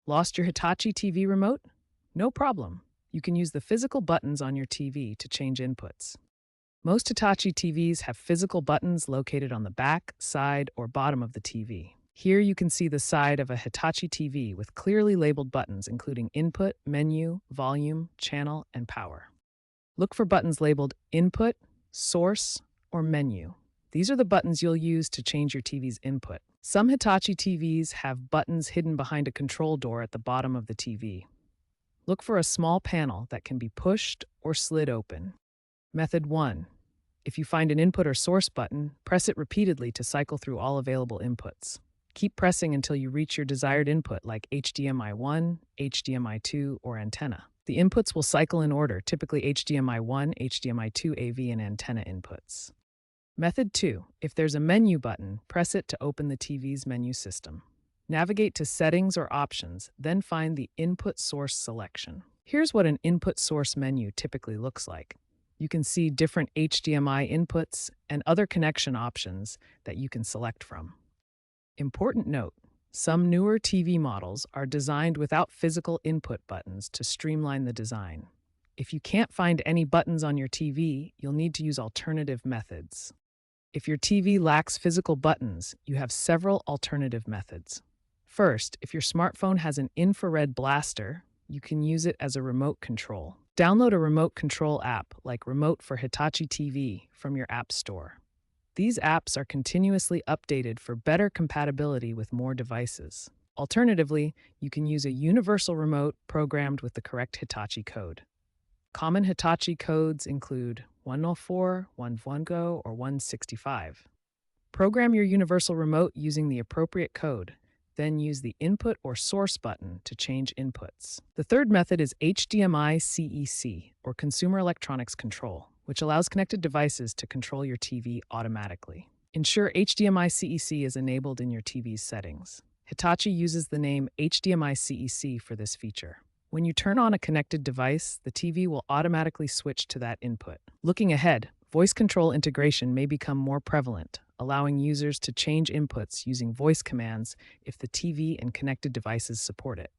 Lost your Hitachi TV remote? No problem. You can use the physical buttons on your TV to change inputs. Most Hitachi TVs have physical buttons located on the back, side, or bottom of the TV. Here you can see the side of a Hitachi TV with clearly labeled buttons including Input, Menu, Volume, Channel, and Power. Look for buttons labeled Input, Source, or Menu. These are the buttons you'll use to change your TV's input. Some Hitachi TVs have buttons hidden behind a control door at the bottom of the TV. Look for a small panel that can be pushed or slid open. Method 1. If you find an input or source button, press it repeatedly to cycle through all available inputs. Keep pressing until you reach your desired input like HDMI 1, HDMI 2, or antenna. The inputs will cycle in order, typically HDMI 1, HDMI 2 AV, and antenna inputs. Method 2. If there's a menu button, press it to open the TV's menu system. Navigate to Settings or Options, then find the Input Source selection. Here's what an input source menu typically looks like. You can see different HDMI inputs and other connection options that you can select from. Important note, some newer TV models are designed without physical input buttons to streamline the design. If you can't find any buttons on your TV, you'll need to use alternative methods. If your TV lacks physical buttons, you have several alternative methods. First, if your smartphone has an infrared blaster, you can use it as a remote control. Download a remote control app like Remote for Hitachi TV from your app store. These apps are continuously updated for better compatibility with more devices. Alternatively, you can use a universal remote programmed with the correct Hitachi code. Common Hitachi codes include 104, 110, or 165. Program your universal remote using the appropriate code, then use the Input or Source button to change inputs. The third method is HDMI CEC, or Consumer Electronics Control, which allows connected devices to control your TV automatically. Ensure HDMI CEC is enabled in your TV's settings. Hitachi uses the name HDMI CEC for this feature. When you turn on a connected device, the TV will automatically switch to that input. Looking ahead, voice control integration may become more prevalent, allowing users to change inputs using voice commands if the TV and connected devices support it.